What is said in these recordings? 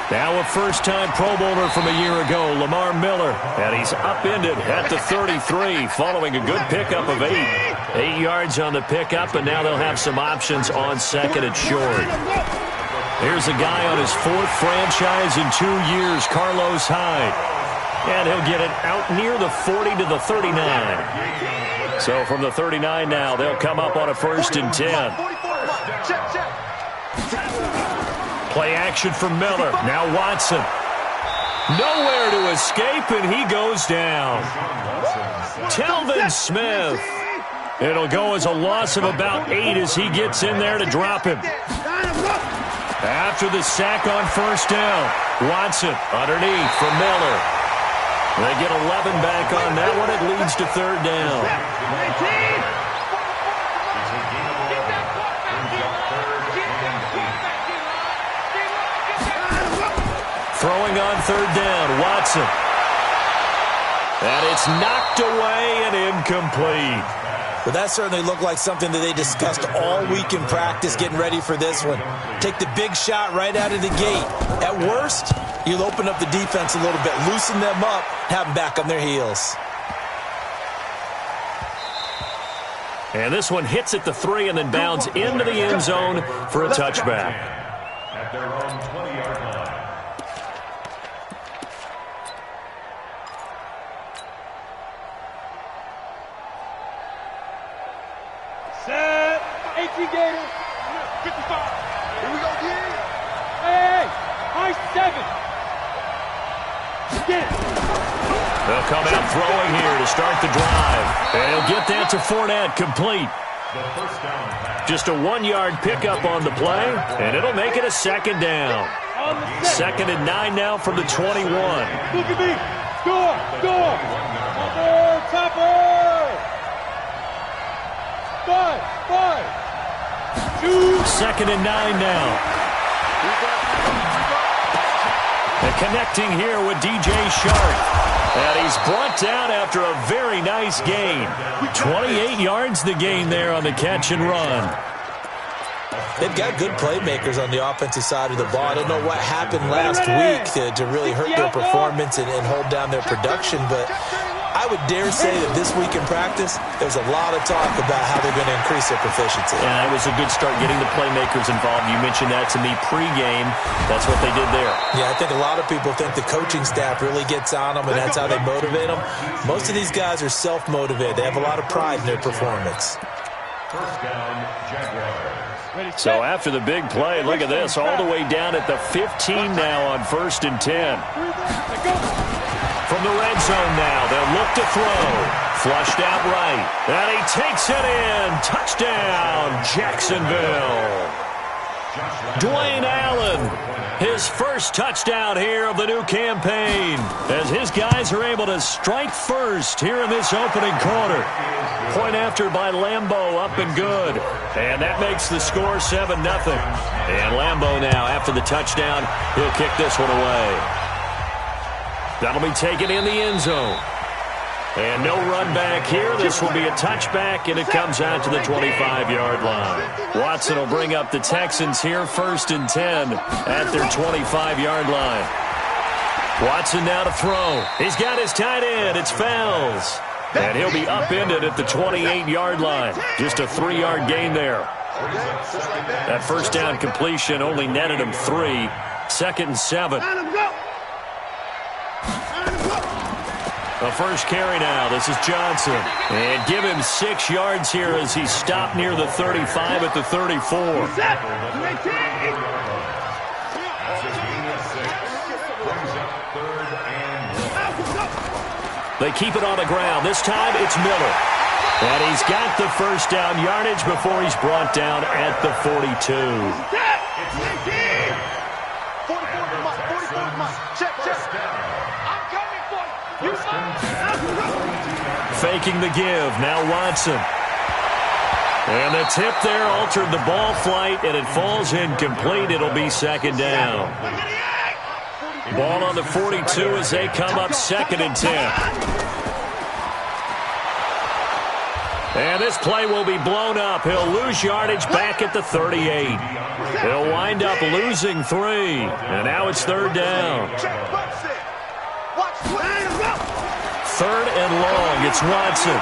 Now a first-time Pro Bowler from a year ago, Lamar Miller, and he's upended at the 33 following a good pickup of 8. 8 yards on the pickup, and now they'll have some options on second and short. Here's a guy on his 4th franchise in 2 years, Carlos Hyde. And he'll get it out near the 40 to the 39. So from the 39 now, they'll come up on a 1st and 10. Play action from Miller. Now Watson. Nowhere to escape, and he goes down. Telvin Smith. It'll go as a loss of about 8 as he gets in there to drop him. After the sack on 1st down, Watson underneath for Miller. They get 11 back on that one. It leads to 3rd down. Throwing on 3rd down, Watson. And it's knocked away and incomplete. But that certainly looked like something that they discussed all week in practice getting ready for this one. Take the big shot right out of the gate. At worst, you'll open up the defense a little bit, loosen them up, have them back on their heels. And this one hits at the 3 and then bounds into the end zone for a touchback. At their own 20-yard line. Set. 18 Gator. 55. Here we go, again. Hey, high 7. Get it. They'll come out throwing here to start the drive. And he'll get that to Fournette, complete. Just a 1-yard pickup on the play, and it'll make it a 2nd down. 2nd and 9 now from the 21. Look at me. Score. Score. Topper. Topper. 5. 2nd and 9 now. And connecting here with DJ Shark. And he's brought down after a very nice gain. 28 yards the gain there on the catch and run. They've got good playmakers on the offensive side of the ball. I don't know what happened last week to really hurt their performance and hold down their production, but I would dare say that this week in practice, there's a lot of talk about how they're going to increase their proficiency. Yeah, it was a good start getting the playmakers involved. You mentioned that to me pregame. That's what they did there. Yeah, I think a lot of people think the coaching staff really gets on them, and that's how they motivate them. Most of these guys are self-motivated. They have a lot of pride in their performance. First down, Jaguars. So after the big play, look at this, all the way down at the 15 now on 1st and 10. From the red zone now, they'll look to throw. Flushed out right. And he takes it in. Touchdown, Jacksonville. Dwayne Allen, his first touchdown here of the new campaign, as his guys are able to strike first here in this opening quarter. Point after by Lambeau, up and good. And that makes the score 7-0. And Lambeau now, after the touchdown, he'll kick this one away. That'll be taken in the end zone. And no run back here. This will be a touchback, and it comes out to the 25-yard line. Watson will bring up the Texans here, 1st and 10 at their 25-yard line. Watson now to throw. He's got his tight end. It's Fells. And he'll be upended at the 28-yard line. Just a 3-yard gain there. That first down completion only netted him 3. 2nd and 7. The first carry now. This is Johnson. And give him 6 yards here as he's stopped near the 35 at the 34. They keep it on the ground. This time it's Miller. And he's got the first down yardage before he's brought down at the 42. Faking the give. Now Watson. And the tip there altered the ball flight, and it falls incomplete. It'll be 2nd down. Ball on the 42 as they come up 2nd and 10. And this play will be blown up. He'll lose yardage back at the 38. He'll wind up losing 3. And now it's 3rd down. 3rd and long. It's Watson.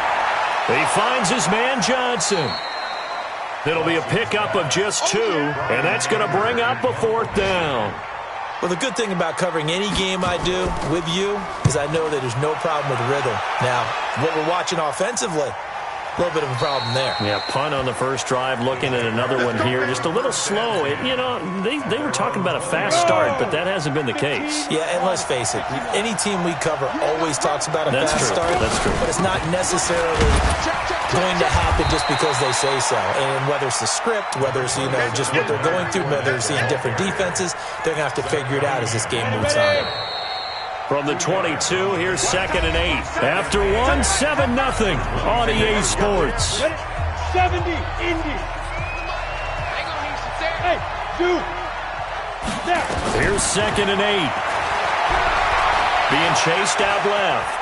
He finds his man Johnson. It'll be a pickup of just 2, and that's going to bring up a 4th down. Well, the good thing about covering any game I do with you is I know that there's no problem with rhythm. Now, what we're watching offensively, a little bit of a problem there. Yeah, punt on the first drive, looking at another one here. Just a little slow. They were talking about a fast start, but that hasn't been the case. Yeah, and let's face it, any team we cover always talks about a fast start. That's true. But it's not necessarily going to happen just because they say so. And whether it's the script, whether it's, just what they're going through, whether they're seeing different defenses, they're going to have to figure it out as this game moves on. From the 22, here's 2nd and 8. After 1, 7-0 on EA Sports. 70, Indy. Hey, dude. Here's 2nd and 8. Being chased out left.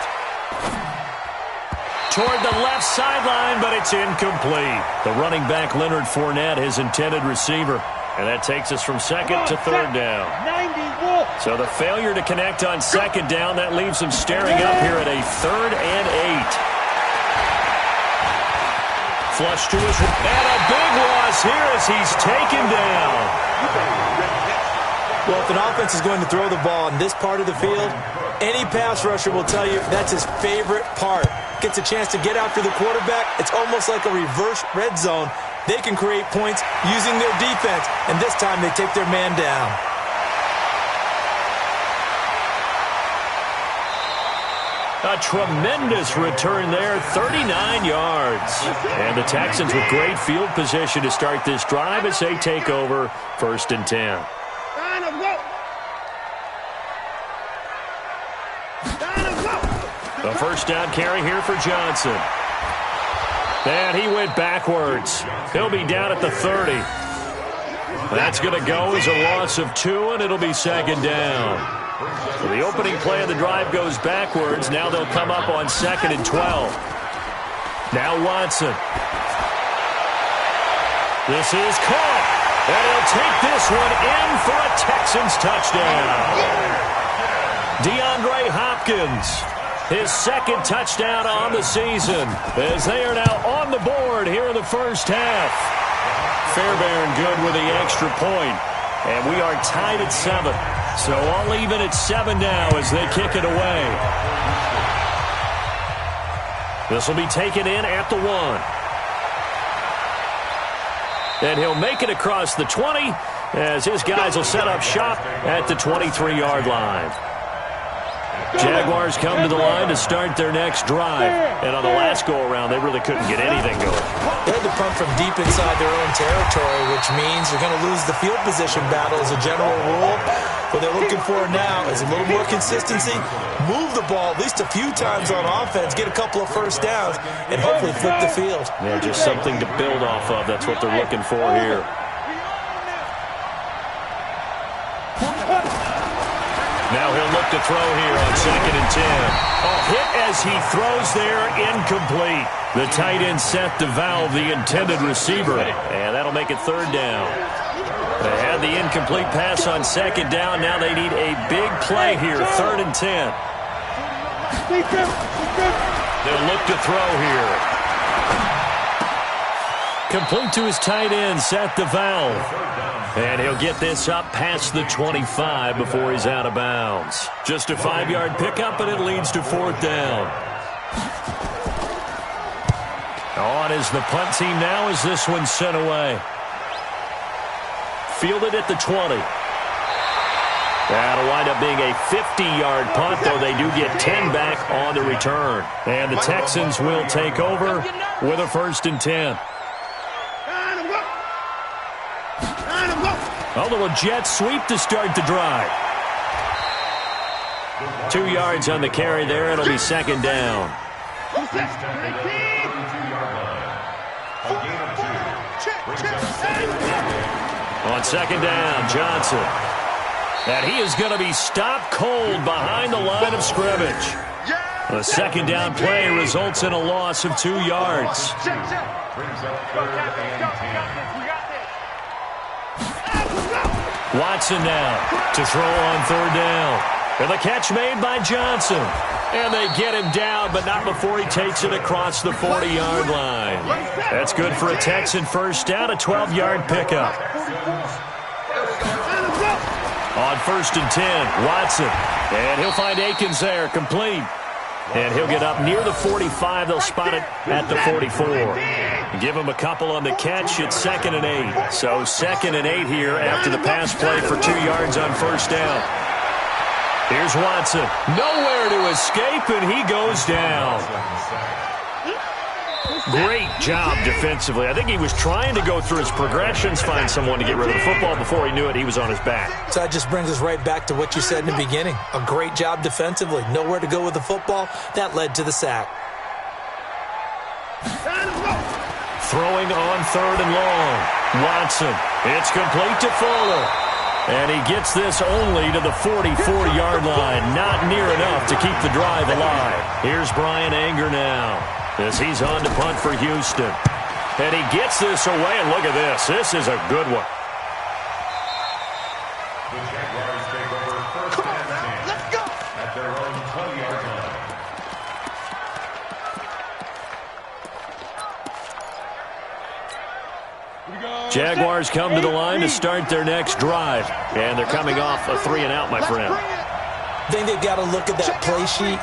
Toward the left sideline, but it's incomplete. The running back, Leonard Fournette, his intended receiver. And that takes us from 2nd to 3rd down. So the failure to connect on 2nd down, that leaves them staring up here at a 3rd and 8. Flush to his, and a big loss here as he's taken down. Well, if an offense is going to throw the ball in this part of the field, any pass rusher will tell you that's his favorite part. Gets a chance to get after the quarterback. It's almost like a reverse red zone. They can create points using their defense, and this time they take their man down. A tremendous return there, 39 yards. And the Texans with great field position to start this drive as they take over 1st and 10. The 1st down carry here for Johnson. And he went backwards. He'll be down at the 30. That's going to go as a loss of 2, and it'll be 2nd down. So the opening play of the drive goes backwards. Now they'll come up on 2nd and 12. Now Watson. This is caught. And he'll take this one in for a Texans touchdown. DeAndre Hopkins, his 2nd touchdown on the season, as they are now on the board here in the first half. Fairbairn good with the extra point. And we are tied at 7. So all even at 7 now as they kick it away. This will be taken in at the 1. And he'll make it across the 20 as his guys will set up shop at the 23-yard line. Jaguars come to the line to start their next drive. And on the last go-around, they really couldn't get anything going. They had to punt from deep inside their own territory, which means they're going to lose the field position battle as a general rule. What they're looking for now is a little more consistency, move the ball at least a few times on offense, get a couple of 1st downs, and hopefully flip the field. Yeah, just something to build off of. That's what they're looking for here. Now he'll look to throw here on 2nd and 10. A hit as he throws there, incomplete. The tight end set to valve the intended receiver, and that'll make it 3rd down. They had the incomplete pass on 2nd down. Now they need a big play here, 3rd and 10. They'll look to throw here. Complete to his tight end, set to valve. And he'll get this up past the 25 before he's out of bounds. Just a 5-yard pickup, and it leads to 4th down. On is the punt team now as this one's sent away. Fielded at the 20. That'll wind up being a 50-yard punt, though they do get 10 back on the return. And the Texans will take over with a 1st and 10. A little jet sweep to start the drive. 2 yards on the carry there. It'll be 2nd down. On 2nd down, Johnson. And he is going to be stopped cold behind the line of scrimmage. The second down play results in a loss of 2 yards. Brings up 3rd and 10. Watson now to throw on 3rd down. And the catch made by Johnson. And they get him down, but not before he takes it across the 40-yard line. That's good for a Texan first down, a 12-yard pickup. On 1st and 10, Watson. And he'll find Akins there, complete. And he'll get up near the 45. They'll spot it at the 44. Give him a couple on the catch. It's 2nd and 8. So 2nd and 8 here after the pass play for 2 yards on 1st down. Here's Watson. Nowhere to escape, and he goes down. Great job defensively. I think he was trying to go through his progressions, find someone to get rid of the football. Before he knew it, he was on his back. So that just brings us right back to what you said in the beginning. A great job defensively. Nowhere to go with the football. That led to the sack. Throwing on 3rd and long. Watson. It's complete to Fuller. And he gets this only to the 44-yard line. Not near enough to keep the drive alive. Here's Brian Anger now as he's on to punt for Houston. And he gets this away, and look at this. This is a good one. The Jaguars take over 1st and 10. Let's go! At their own 20-yard line. Jaguars come to the line to start their next drive. And they're coming off a 3-and-out, my friend. I think they've got to look at that play sheet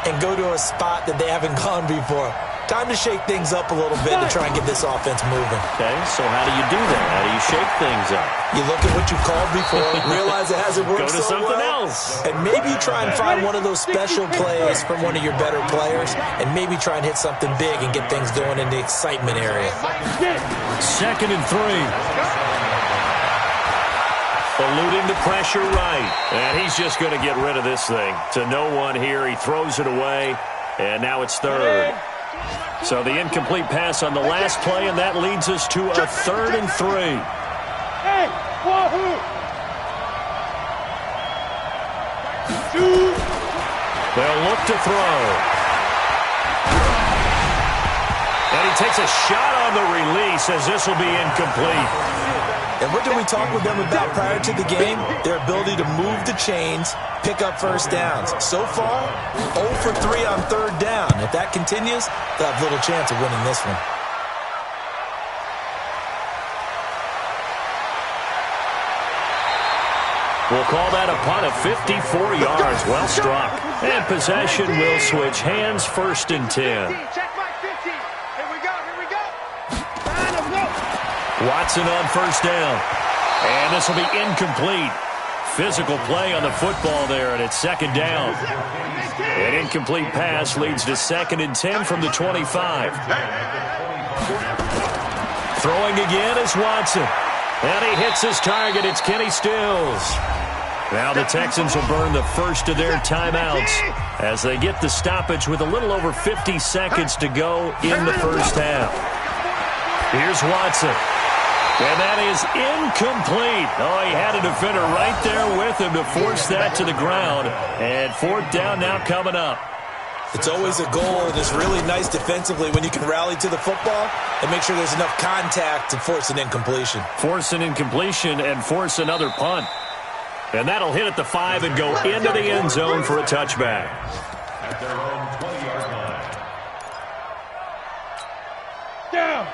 and go to a spot that they haven't gone before. Time to shake things up a little bit to try and get this offense moving. Okay, so how do you do that? How do you shake things up? You look at what you called before, realize it hasn't worked Go to so something well, else. and maybe you try and find one of those special plays from one of your better players, and maybe try and hit something big and get things going in the excitement area. 2nd and 3. Eluding the pressure right. And he's just going to get rid of this thing. To no one here. He throws it away. And now it's 3rd. So the incomplete pass on the last play, and that leads us to a 3rd and 3. Hey, wahoo! They'll look to throw. And he takes a shot on the release as this will be incomplete. And what did we talk with them about prior to the game? Their ability to move the chains, pick up first downs. So far, 0 for 3 on 3rd down. If that continues, they'll have little chance of winning this one. We'll call that a punt of 54 yards. Well struck. And possession will switch hands. 1st and 10. Watson on 1st down. And this will be incomplete. Physical play on the football there, and it's 2nd down. An incomplete pass leads to 2nd and 10 from the 25. Throwing again is Watson. And he hits his target. It's Kenny Stills. Now the Texans will burn the first of their timeouts as they get the stoppage with a little over 50 seconds to go in the first half. Here's Watson. And that is incomplete. Oh, he had a defender right there with him to force that to the ground. And 4th down now coming up. It's always a goal, and it's really nice defensively when you can rally to the football and make sure there's enough contact to force an incompletion. Force an incompletion and force another punt. And that'll hit at the 5 and go into the end zone for a touchback. At their own 20-yard line.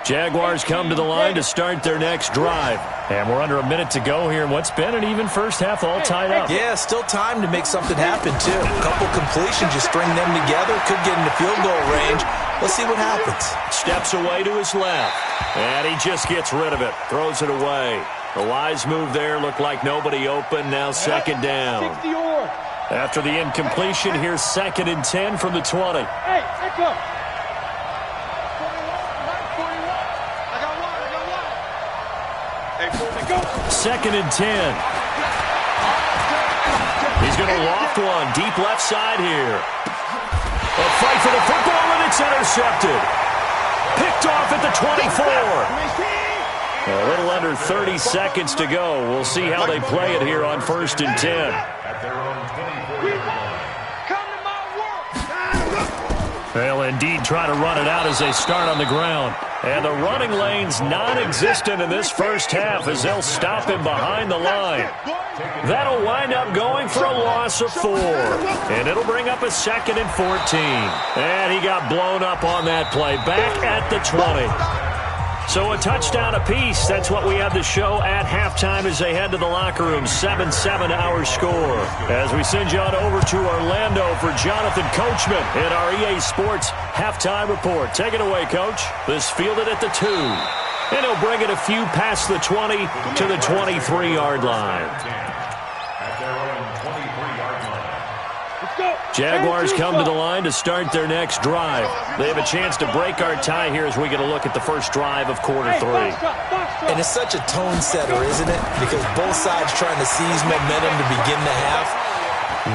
Jaguars come to the line to start their next drive. And we're under a minute to go here in what's been an even first half, all tied up. Yeah, still time to make something happen, too. A couple completions, you string them together, could get into field goal range. Let's see what happens. Steps away to his left. And he just gets rid of it, throws it away. A wise move there, looked like nobody open, now 2nd down. After the incompletion, here's 2nd and 10 from the 20. Hey, let's go. 2nd and 10. He's going to loft one deep left side here. A fight for the football, and it's intercepted. Picked off at the 24. A little under 30 seconds to go. We'll see how they play it here on 1st and 10. At their own 24-yard line. They'll indeed try to run it out as they start on the ground. And the running lane's non-existent in this first half as they'll stop him behind the line. That'll wind up going for a loss of 4. And it'll bring up a 2nd and 14. And he got blown up on that play. Back at the 20. So a touchdown apiece. That's what we have to show at halftime as they head to the locker room. 7-7 our score. As we send you on over to Orlando for Jonathan Coachman in our EA Sports halftime report. Take it away, Coach. This fielded at the 2. And he'll bring it a few past the 20 to the 23-yard line. Jaguars come to the line to start their next drive. They have a chance to break our tie here as we get a look at the first drive of quarter 3. And it's such a tone setter, isn't it? Because both sides trying to seize momentum to begin the half.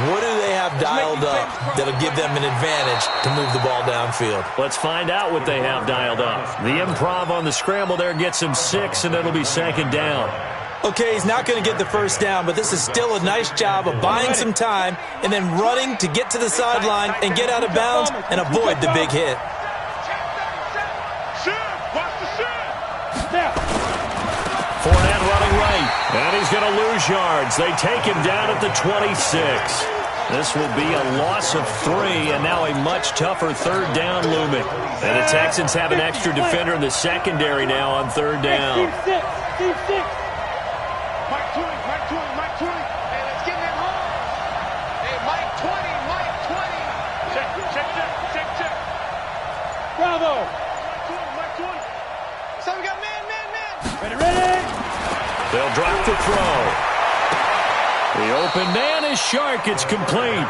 What do they have dialed up that'll give them an advantage to move the ball downfield? Let's find out what they have dialed up. The improv on the scramble there gets him 6, and it'll be 2nd down. Okay, he's not going to get the first down, but this is still a nice job of buying some time and then running to get to the sideline and get out of bounds and avoid the big hit. Fournette running right, and he's going to lose yards. They take him down at the 26. This will be a loss of 3, and now a much tougher 3rd down looming. And the Texans have an extra defender in the secondary now on 3rd down. Mike 20. Hey, let's get that home. Hey, Mike 20. Check. Bravo. Mike 20. So we got man. Ready. They'll drop the throw. The open man is Shark. It's complete.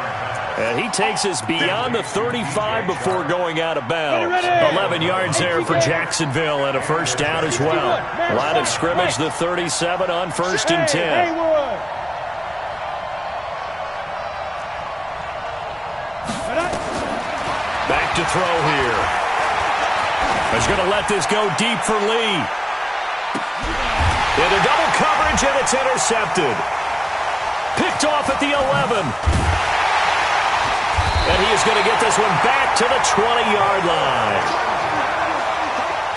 And he takes us beyond the 35 before going out of bounds. 11 yards there for Jacksonville and a 1st down as well. Line of scrimmage, the 37 on 1st and 10. Back to throw here. He's going to let this go deep for Lee. Into double coverage, and it's intercepted. Picked off at the 11. And he is going to get this one back to the 20-yard line.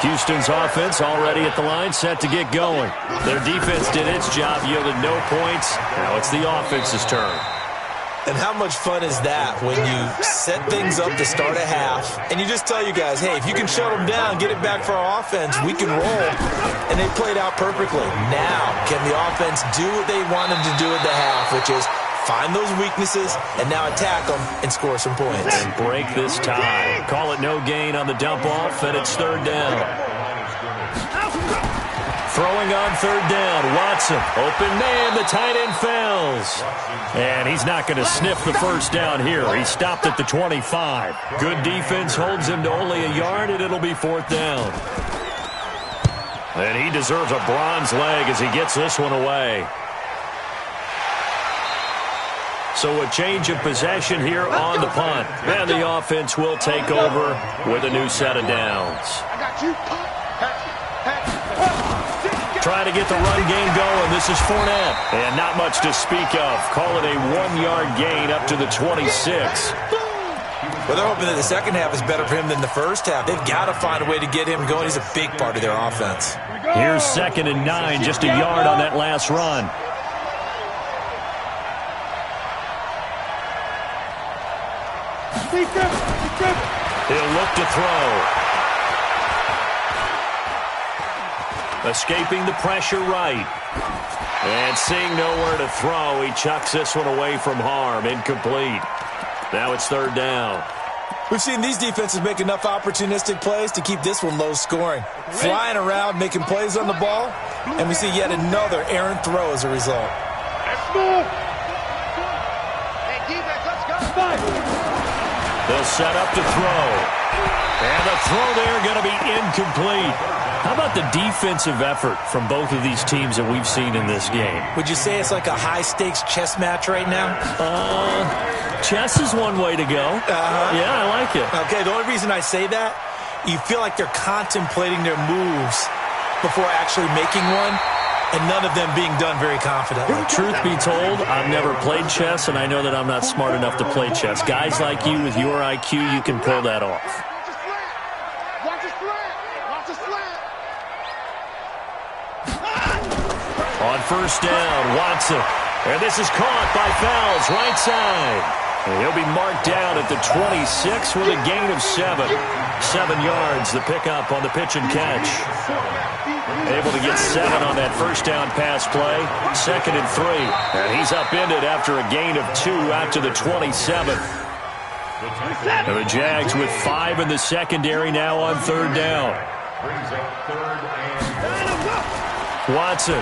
Houston's offense already at the line, set to get going. Their defense did its job, yielded no points. Now it's the offense's turn. And how much fun is that when you set things up to start a half, and you just tell you guys, hey, if you can shut them down, get it back for our offense, we can roll. And they played out perfectly. Now, can the offense do what they wanted to do at the half, which is find those weaknesses and now attack them and score some points. And break this tie. Call it no gain on the dump-off, and it's 3rd down. Throwing on 3rd down, Watson. Open man, the tight end fails. And he's not going to sniff the 1st down here. He stopped at the 25. Good defense holds him to only a yard, and it'll be 4th down. And he deserves a bronze leg as he gets this one away. So a change of possession here on the punt. And the offense will take over with a new set of downs. Trying to get the run game going. This is Fournette. And not much to speak of. Call it a 1-yard gain up to the 26. Well, they're hoping that the second half is better for him than the first half. They've got to find a way to get him going. He's a big part of their offense. Here's 2nd and 9, just a yard on that last run. He'll look to throw. Escaping the pressure right. And seeing nowhere to throw, he chucks this one away from harm. Incomplete. Now it's 3rd down. We've seen these defenses make enough opportunistic plays to keep this one low scoring. Flying around, making plays on the ball, and we see yet another errant throw as a result. They'll set up to throw. And the throw there going to be incomplete. How about the defensive effort from both of these teams that we've seen in this game? Would you say it's like a high-stakes chess match right now? Chess is one way to go. Yeah, I like it. Okay, the only reason I say that, you feel like they're contemplating their moves before actually making one. and none of them being done very confidently. Truth be told, I've never played chess, and I know that I'm not smart enough to play chess. Guys like you with your IQ, you can pull that off. On first down, Watson. And this is caught by Fowles, right side. And he'll be marked down at the 26 with a gain of 7. 7 yards, the pickup on the pitch and catch. Able to get 7 on that first down pass play. 2nd and 3. And he's upended after a gain of 2 out to the 27. And the Jags with 5 in the secondary now on 3rd down. Watson.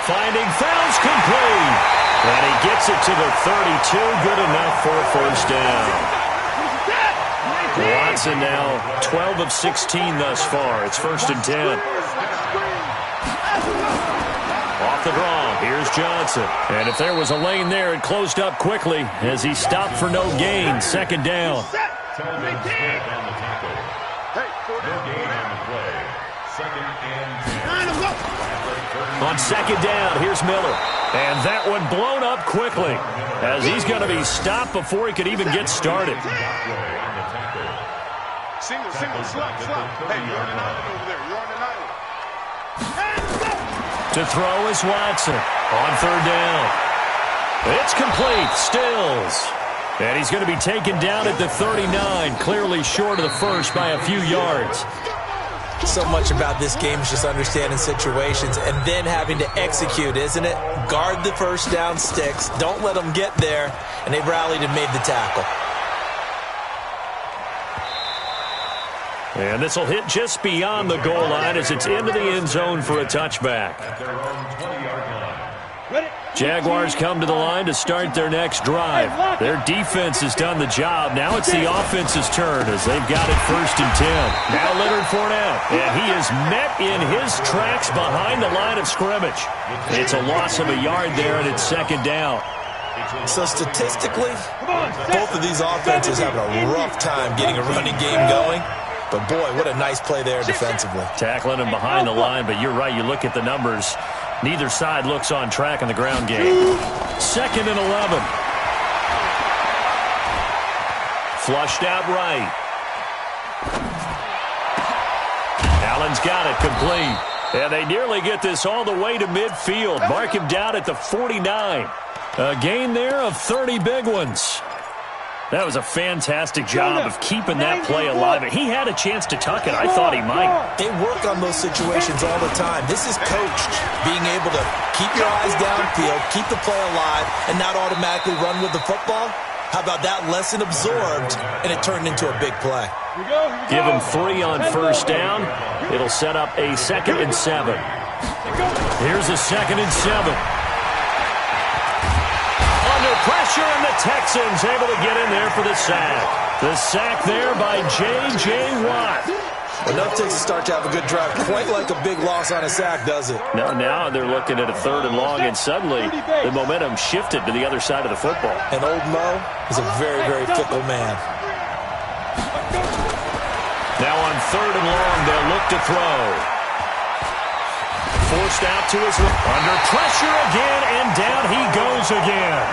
Finding Fowles complete. And he gets it to the 32. Good enough for a first down. Watson now 12 of 16 thus far. It's 1st and 10. Off the draw. Here's Johnson. And if there was a lane there, it closed up quickly as he stopped for no gain. 2nd down. On 2nd down, here's Miller. And that one blown up quickly as he's going to be stopped before he could even get started. Single, slap. Hey, you're on an island over there. You're on an island. To throw is Watson on 3rd down. It's complete. Stills. And he's going to be taken down at the 39, clearly short of the first by a few yards. So much about this game is just understanding situations and then having to execute, isn't it? Guard the first down sticks. Don't let them get there. And they rallied and made the tackle. And this will hit just beyond the goal line as it's into the end zone for a touchback. Jaguars come to the line to start their next drive. Their defense has done the job. Now it's the offense's turn as they've got it 1st and 10. Now Leonard Fournette, and he is met in his tracks behind the line of scrimmage. It's a loss of a yard there, and it's 2nd down. So statistically, both of these offenses have a rough time getting a running game going. But, boy, what a nice play there defensively. Tackling him behind the line, but you're right. You look at the numbers. Neither side looks on track in the ground game. 2nd and 11. Flushed out right. Allen's got it complete. And they nearly get this all the way to midfield. Mark him down at the 49. A gain there of 30 big ones. That was a fantastic job of keeping that play alive. He had a chance to tuck it. I thought he might. They work on those situations all the time. This is coached. Being able to keep your eyes downfield, keep the play alive, and not automatically run with the football. How about that lesson absorbed, and it turned into a big play. Give him 3 on first down. It'll set up a 2nd and 7. Here's a 2nd and 7. Pressure, and the Texans able to get in there for the sack. The sack there by J.J. Watt. Well, no Texas start to have a good drive, quite like a big loss on a sack, does it? No, now they're looking at a 3rd and long, and suddenly the momentum shifted to the other side of the football. And old Mo is a very, very fickle man. Now on 3rd and long, they'll look to throw. Forced out to his left. Under pressure again, and down he goes again.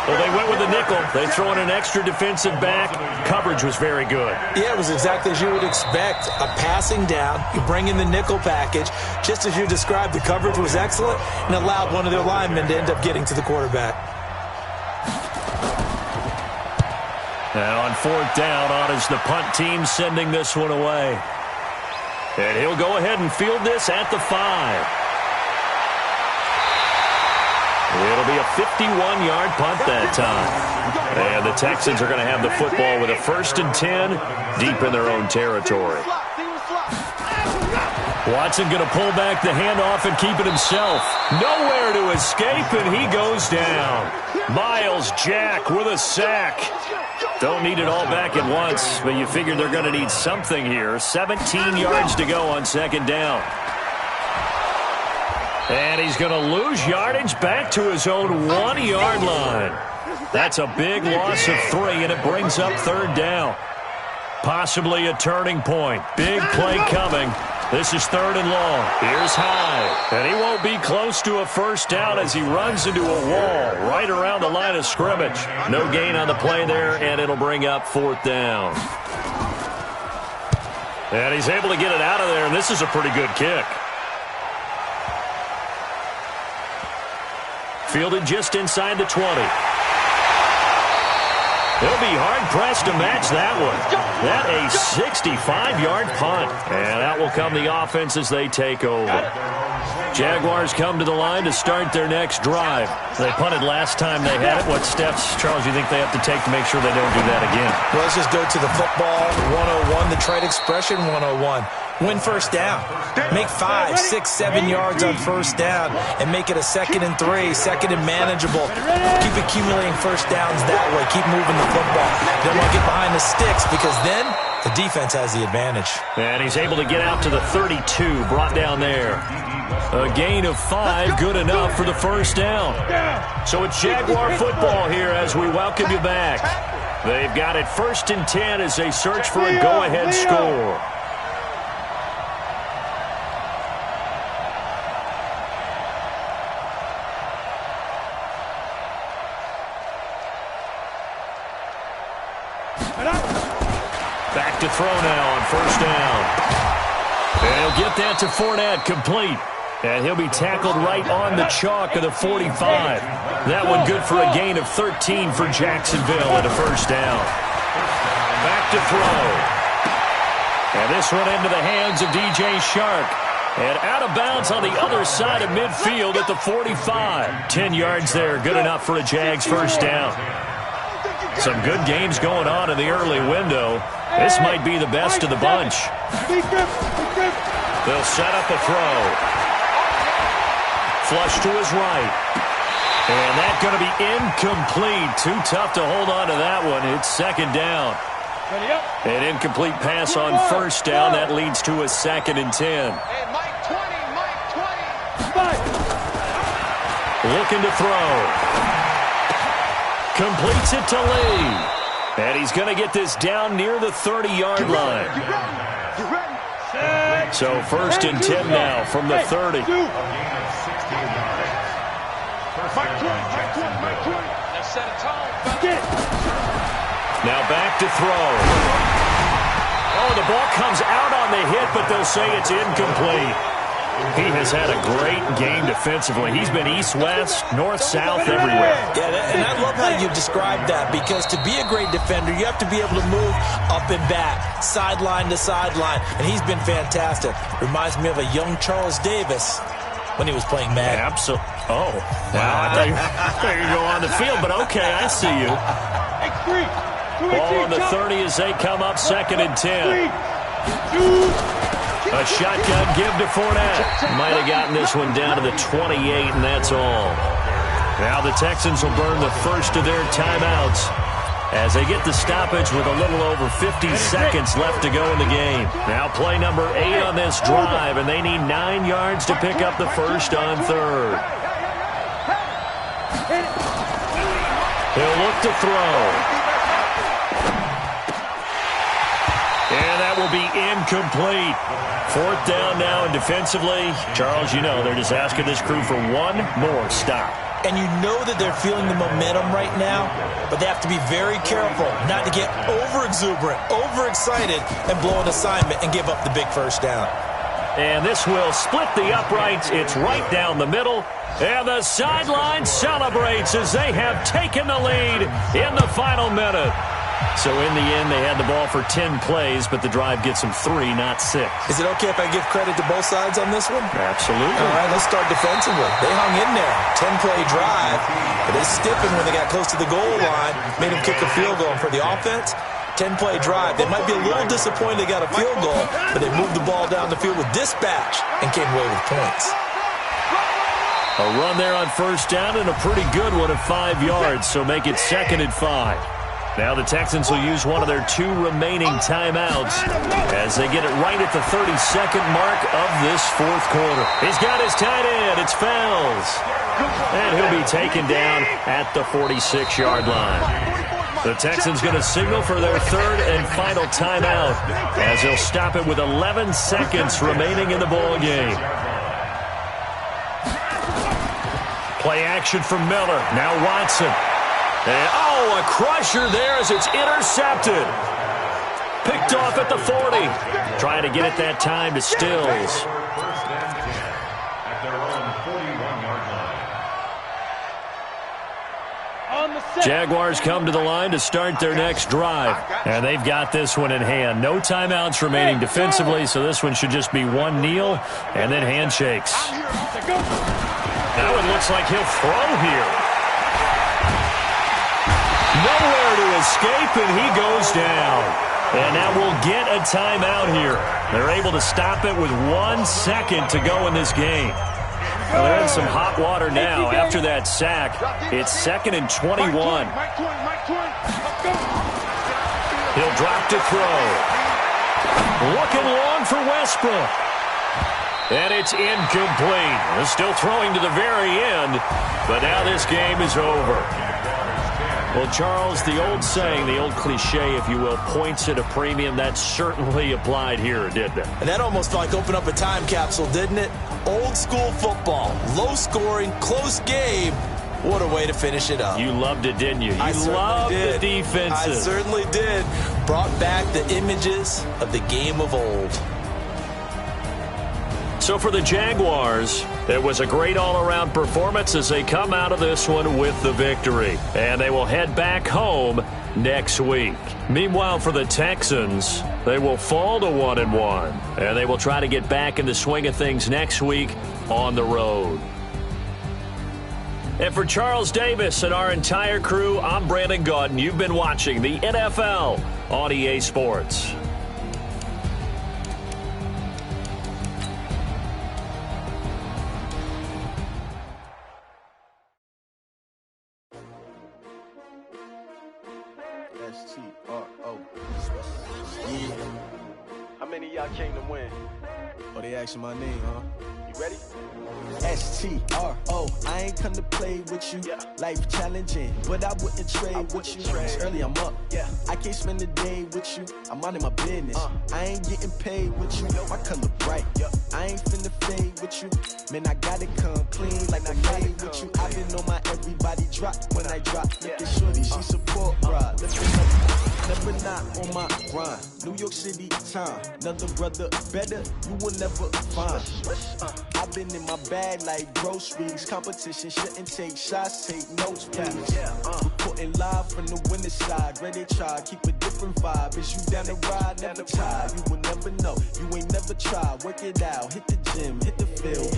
Well, they went with the nickel. They throw in an extra defensive back. Coverage was very good. Yeah, it was exactly as you would expect. A passing down. You bring in the nickel package. Just as you described, the coverage was excellent and allowed one of their linemen to end up getting to the quarterback. Now on 4th down, on is the punt team sending this one away. And he'll go ahead and field this at the 5. It'll be a 51-yard punt that time. And the Texans are going to have the football with a 1st and 10 deep in their own territory. Watson going to pull back the handoff and keep it himself. Nowhere to escape, and he goes down. Miles Jack with a sack. Don't need it all back at once, but you figure they're going to need something here. 17 yards to go on 2nd down. And he's going to lose yardage back to his own 1-yard line. That's a big loss of 3, and it brings up 3rd down. Possibly a turning point. Big play coming. This is 3rd and long. Here's Hyde. And he won't be close to a first down as he runs into a wall right around the line of scrimmage. No gain on the play there, and it'll bring up 4th down. And he's able to get it out of there, and this is a pretty good kick. Fielded just inside the 20. He'll be hard-pressed to match that one. That a 65-yard punt. And that will come the offense as they take over. Jaguars come to the line to start their next drive. They punted last time they had it. What steps, Charles, do you think they have to take to make sure they don't do that again? Well, let's just go to the football 101, the trade expression 101. Win first down. Make 5, 6, 7 yards on first down and make it a 2nd and 3, 2nd and manageable. Keep accumulating first downs that way. Keep moving the football. Don't want to get behind the sticks because then the defense has the advantage. And he's able to get out to the 32, brought down there. A gain of 5, good enough for the first down. So it's Jaguar football here as we welcome you back. They've got it 1st and 10 as they search for a go-ahead score. Back to throw now on first down. And he'll get that to Fournette, complete. And he'll be tackled right on the chalk of the 45. That one good for a gain of 13 for Jacksonville and a first down. Back to throw. And this one into the hands of DJ Shark. And out of bounds on the other side of midfield at the 45. 10 yards there, good enough for a Jags first down. Some good games going on in the early window. This might be the best of the bunch. They'll set up a throw. Flush to his right. And that's going to be incomplete. Too tough to hold on to that one. It's 2nd down. An incomplete pass on first down. That leads to a 2nd and 10. Looking to throw. Completes it to Lee. And he's going to get this down near the 30-yard line. So 1st and 10 now from the 30. Now back to throw. Oh, the ball comes out on the hit, but they'll say it's incomplete. He has had a great game defensively. He's been east-west, north-south, everywhere. Yeah, and I love how you described that because to be a great defender, you have to be able to move up and back, sideline to sideline, and he's been fantastic. Reminds me of a young Charles Davis when he was playing Madden. Absolutely. Oh, wow. I thought you were going on the field, but okay, I see you. Ball on the 30 as they come up 2nd and 10. A shotgun give to Fournette. Might have gotten this one down to the 28, and that's all. Now the Texans will burn the first of their timeouts as they get the stoppage with a little over 50 seconds left to go in the game. Now play number 8 on this drive, and they need 9 yards to pick up the first on 3rd. He'll look to throw. And that will be incomplete. 4th down now, and defensively, Charles, you know, they're just asking this crew for one more stop. And you know that they're feeling the momentum right now, but they have to be very careful not to get over-exuberant, overexcited, and blow an assignment and give up the big first down. And this will split the uprights. It's right down the middle. And the sideline celebrates as they have taken the lead in the final minute. So in the end, they had the ball for 10 plays, but the drive gets them 3, not 6. Is it okay if I give credit to both sides on this one? Absolutely. All right, let's start defensively. They hung in there. 10-play drive, but they stiffened when they got close to the goal line, made them kick a field goal. And for the offense, 10-play drive. They might be a little disappointed they got a field goal, but they moved the ball down the field with dispatch and came away with points. A run there on first down and a pretty good one at 5 yards, so make it 2nd and 5. Now the Texans will use one of their 2 remaining timeouts as they get it right at the 32nd mark of this 4th quarter. He's got his tight end. It's Fells. And he'll be taken down at the 46-yard line. The Texans going to signal for their third and final timeout as they'll stop it with 11 seconds remaining in the ball game. Play action from Miller. Now Watson. And, a crusher there as it's intercepted. Picked off at the 40. Trying to get it that time to Stills. Jaguars come to the line to start their next drive. And they've got this one in hand. No timeouts remaining defensively, so this one should just be one kneel and then handshakes. Now it looks like he'll throw here. Nowhere to escape, and he goes down. And now we'll get a timeout here. They're able to stop it with 1 second to go in this game. Well, they're in some hot water now after that sack. It's 2nd and 21. He'll drop to throw. Looking long for Westbrook. And it's incomplete. They're still throwing to the very end, but now this game is over. Well, Charles, the old saying, the old cliche, if you will, points at a premium, that certainly applied here, didn't it? And that almost like opened up a time capsule, didn't it? Old school football, low scoring, close game. What a way to finish it up. You loved it, didn't you? You loved the defenses. I certainly did. Brought back the images of the game of old. So for the Jaguars, it was a great all-around performance as they come out of this one with the victory. And they will head back home next week. Meanwhile, for the Texans, they will fall to 1-1. And they will try to get back in the swing of things next week on the road. And for Charles Davis and our entire crew, I'm Brandon Gaudin. You've been watching the NFL on EA Sports. S-T-R-O. Yeah. How many of y'all came to win? Oh, they asking my name, huh? You ready? S-T-R-O. I ain't come to play with you. Yeah. Life challenging, but I wouldn't trade with you. It's early, I'm up. Yeah. I can't spend the day with you. I'm minding my business. I ain't getting paid with you. My color bright. Yeah. I ain't finna fade with you. Man, I gotta come clean like I made with you. I been on my everybody drop when I drop. Look at shorty, she support ride. Lifting up, never not on my grind. New York City time. Another brother better, you will never find. I've been in my bag like groceries. Competition shouldn't take shots, take notes, please. Reporting live from the winning side. Ready to try, keep a different vibe. Is you down the ride, never try. You will never know, you ain't never tried. Work it out, hit the gym, hit the field.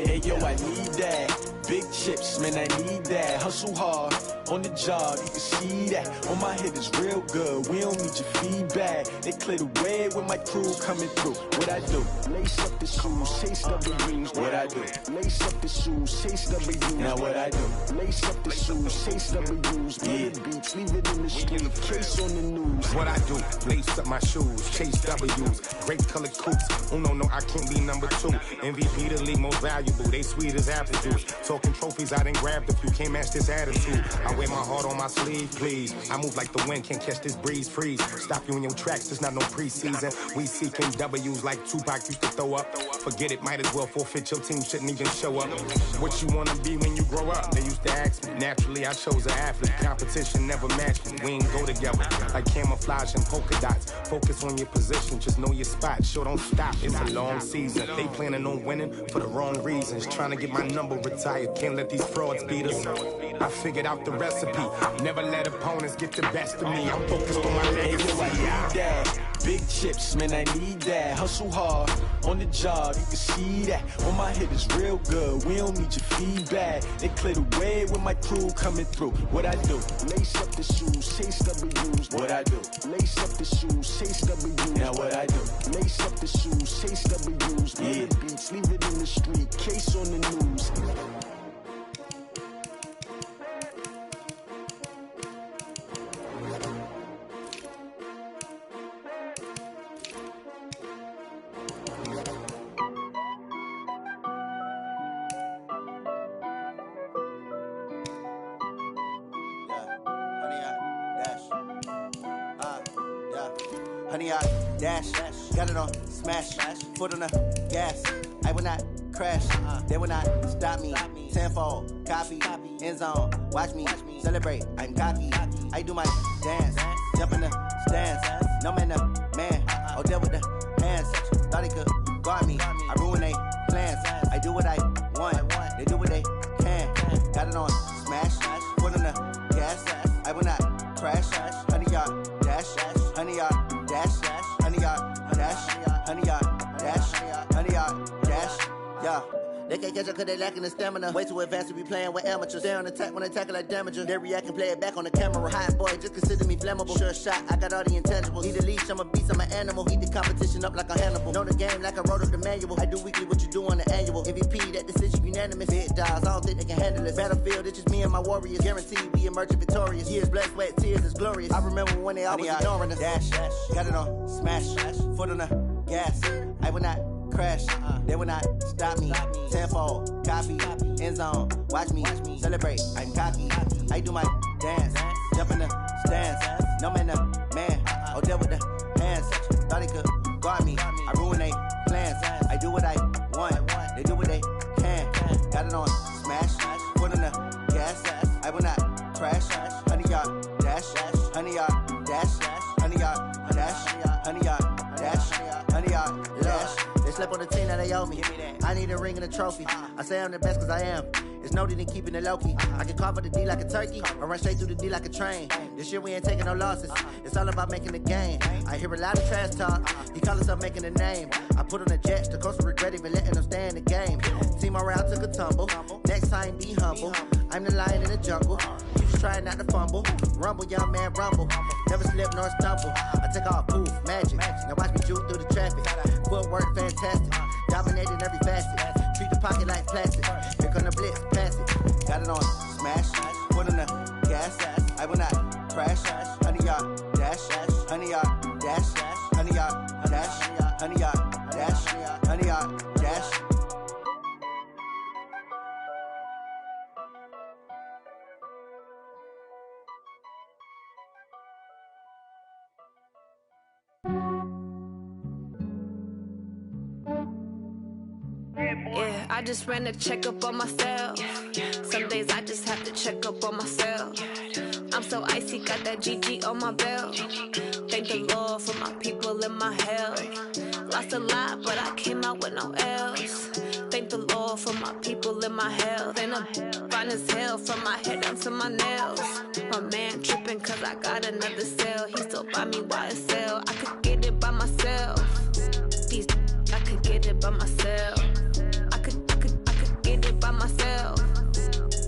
Hey yo, I need that. Big chips, man, I need that. Hustle hard, on the job, you can see that. On my head is real good, we don't need your feedback. They clear the way with my crew coming through. What I do? Lace up the shoes, chase W's. What I do? Lace up the shoes, chase W's. Now what I do? Lace up the shoes, chase W's. Yeah. Beats, leave it in the street, case on the news. What I do? Lace up my shoes, chase W's. Great color coops. Oh no, I can't be number 2. MVP the league most valuable. They sweet as apple juice. Talking trophies, I didn't grab the few. Can't match this attitude. I wear my heart on my sleeve, please. I move like the wind, can't catch this breeze, freeze. Stop you in your tracks, there's not no preseason. We seeking W's like Tupac used to throw up. Forget it, might as well forfeit. Your team shouldn't even show up. What you wanna be when you grow up? They used to ask me. Naturally, I chose an athlete. Competition never matched me. We ain't go together like camouflage and polka dots. Focus on your position, just know your spot. Sure, don't stop. It's a long season. They planning on winning for the wrong reasons. Trying to get my number retired. Can't let these frauds beat us. I figured out the recipe. Never let opponents get the best of me. I'm focused on my legacy. Big chips, man, I need that. Hustle hard, on the job, you can see that. On my head is real good, we don't need your feedback. They clear the way with my crew coming through. What I do? Lace up the shoes, chase W's. What I do? Lace up the shoes, chase W's. Now what I do? Lace up the shoes, chase W's. Yeah. Beats, leave it in the street, case on the news. Dash. honey, I dash. Got it on smash, foot on the gas. I will not crash, they will not stop me. Tenfold, copy, end zone, watch me celebrate. I'm cocky, I do my dance, jump in the stands. No man, the man, oh, deal with the hands. Thought he could guard me, I ruin they plans. I do what I want, they do what they can. Got it on smash, foot on the gas. I will not crash, honey, y'all dash, honey, y'all dash, honey, y'all dash, honey, y'all dash, honey, y'all dash, yeah. They can't catch up cause they lacking the stamina. Way too advanced to be playing with amateurs. Stay on attack when they tackle like damager. They react and play it back on the camera. Hot boy, just consider me flammable. Sure shot, I got all the intangibles. Need a leash, I'm a beast, I'm an animal. Heat the competition up like a Hannibal. Know the game like I wrote up the manual. I do weekly what you do on the annual. MVP, that decision unanimous. Big dogs, I don't think they can handle it. Battlefield, it's just me and my warriors. Guaranteed we emerging victorious. Years, blood, sweat, tears, it's glorious. I remember when they always ignoring us. Dash, got it on smash, foot on the gas. I will not crash, they will not stop me. Tenfold, copy, end zone, watch me celebrate. I'm cocky, I do my dance, jump in the stands. No man, the man, oh, deal with the hands. Thought he could guard me, I ruin they plans. I do what I want, they do what they can. Got it on smash, foot on the gas. I will not crash, honey, y'all dash, honey, y'all dash, honey, y'all dash, honey, y'all dash, honey, y'all dash. They slept on the team that they owe me. I need a ring and a trophy. I say I'm the best cause I am. It's no need in keeping it low-key. I can carve for the D like a turkey, or run straight through the D like a train. This year we ain't taking no losses. It's all about making the game. I hear a lot of trash talk. He call himself making a name. I put on the Jets, the coach will regret even letting them stay in the game. Team morale took a tumble. Next time be humble. I'm the lion in the jungle. You just trying not to fumble. Rumble, young man, rumble. Never slip nor stumble. I take off, poof, magic. Now watch me juke through the traffic. Footwork fantastic. Dominating every facet. Treat the pocket like plastic. Here come the blitz, pass it. Got it on smash, foot on the gas. I will not crash, honey, y'all dash, honey, y'all dash, honey, y'all dash, honey, y'all dash, honey, y'all dash. Yeah, I just ran a checkup on myself. Some days I just have to check up on myself. I'm so icy, got that GG on my belt. Thank the Lord for my people and my health. Lost a lot, but I came out with no L's. Thank the Lord for my people and my health. And I'm fine as hell from my head down to my nails. My man tripping cause I got another cell. He still buy me YSL. I could get it by myself. These I could get it by myself. I could get it by myself.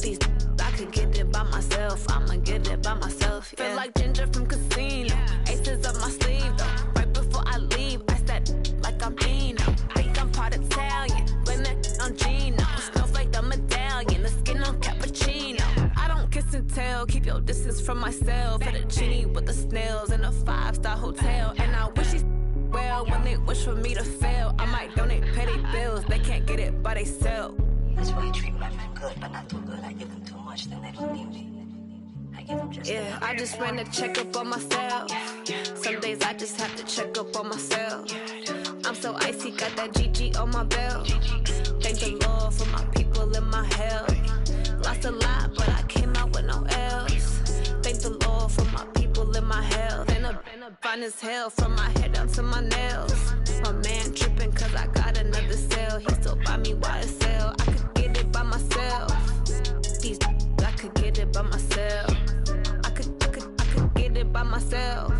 These I could get it by myself. I'ma get it by myself. Yeah. Feel like Ginger from Casino. Aces up my sleeve though. Right before I leave, I said like I'm Dino. Think I'm part Italian. Blame that on Gino. Snowflake the medallion. The skin on cappuccino. I don't kiss and tell. Keep your distance from myself. At a genie with the snails in a 5-star hotel. And I wish he's well when they wish for me to fail. I might donate, pay their bills. They can't get it by they self. That's why you treat my men good, but not too good. I give them too much, then they don't need me. I give them just yeah, I just ran a checkup on myself. Some days I just have to check up on myself. I'm so icy, got that GG on my belt. Thank the Lord for my people and my health. Lost a lot, but I came out with no L's. Thank the Lord for my people and my health. And I'm fine as hell from my head down to my nails. My man tripping cause I got another cell. He still buy me YSL. I could get it by myself. These I could get it by myself. I could get it by myself.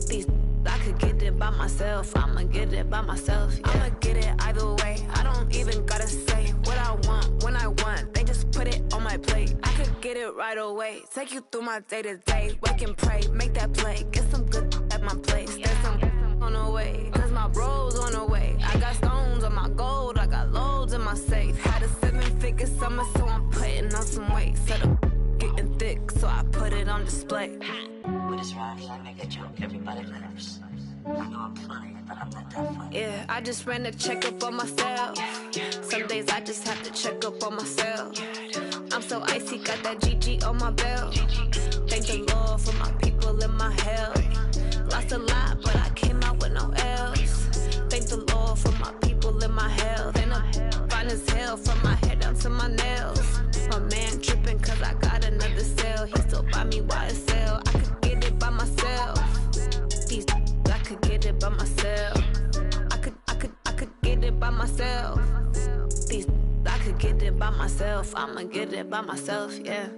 These I could get it by myself. I'ma get it by myself. Yeah. I'ma get it either way. I don't even gotta say what I want when I want. They just put it on my plate. I could get it right away. Take you through my day to day. Wake and pray, make that play. Get some good at my place. There's some on the way. Cause my bros on the way. I got stones on my gold. I got loads in my safe. Had a 7-figure summer, so I'm putting on some weight. Set up getting thick, so I put it on display. With this rhyme, I make a joke, everybody laughs. I know I'm funny, but I'm not that funny. Yeah, I just ran a checkup on myself. Some days I just have to check up on myself. I'm so icy, got that GG on my belt. Thank the Lord for my people and my health. lost a lot, but I came out with no L's. Thank the Lord for my people and my health. And I'm fine as hell from my head down to my nails. My man tripping cause I got another cell. He still buy me YSL. I could get it by myself. I could get it by myself. I could get it by myself. I could get it by myself. I'ma get it by myself, yeah.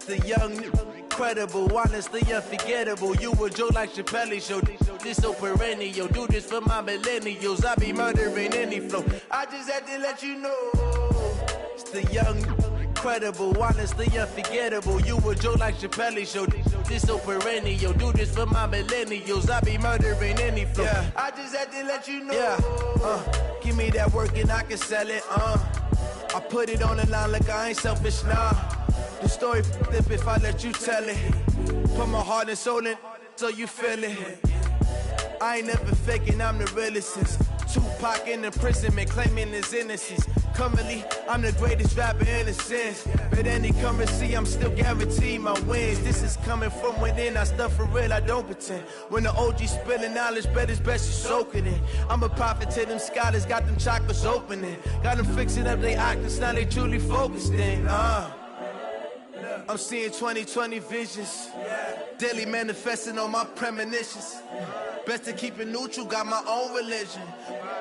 The young, incredible, honestly unforgettable. You a joke like Chappelle show. This so perennial. Do this for my millennials. I be murdering any flow. I just had to let you know. It's the young, incredible, honestly unforgettable. You a joke like Chappelle show. This so perennial. Do this for my millennials. I be murdering any flow. Yeah. I just had to let you know. Yeah. Give me that work and I can sell it. I put it on the line like I ain't selfish, nah. The story flip if I let you tell it. Put my heart and soul in so you feel it. I ain't never faking, I'm the realest since Tupac in imprisonment, claiming his innocence. Currently, I'm the greatest rapper in a sense. But any currency, I'm still guaranteed my wins. This is coming from within, I stuff for real, I don't pretend. When the OG spilling knowledge, bet it's best you soak it in. I'm a prophet to them scholars, got them chakras opening. Got them fixing up they octaves, now they truly focused in. I'm seeing 2020 visions. Daily manifesting on my premonitions. Best to keep it neutral, got my own religion.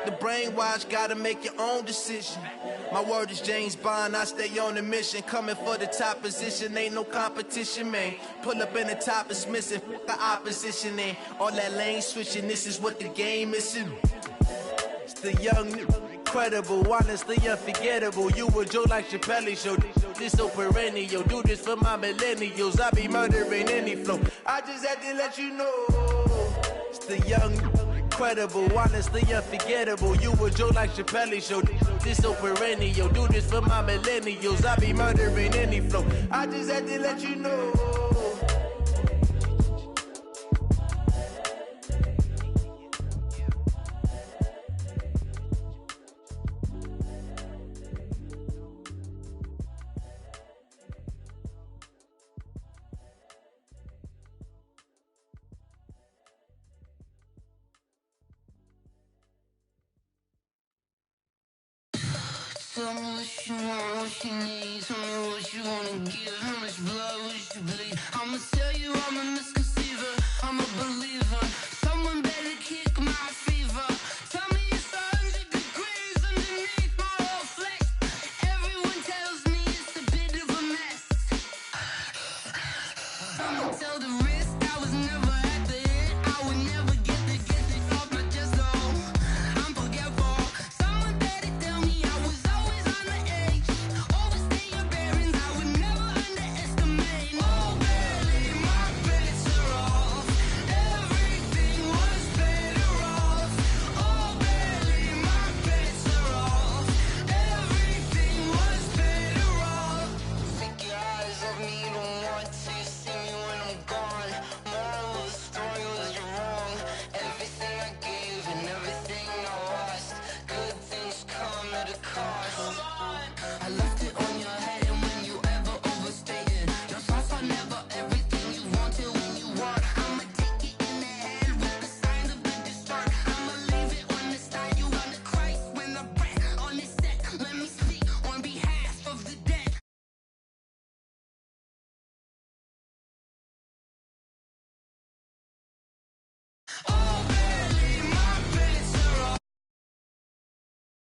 The brainwash, gotta make your own decision. My word is James Bond, I stay on a mission. Coming for the top position, ain't no competition, man. Pull up in the top, it's missing, fuck the opposition, ain't all that lane switching, this is what the game is. It's the young, incredible, honestly unforgettable. You a joke like Chappelle show. This so perennial. Do this for my millennials. I be murdering any flow. I just had to let you know. It's the young, incredible, honestly unforgettable. You a joke like Chappelle show. This so perennial. Do this for my millennials. I be murdering any flow. I just had to let you know. Tell me what you want, what you need. Tell me what you wanna give. How much blood would you bleed? I'ma tell you I'm a misconceiver. I'm a believer.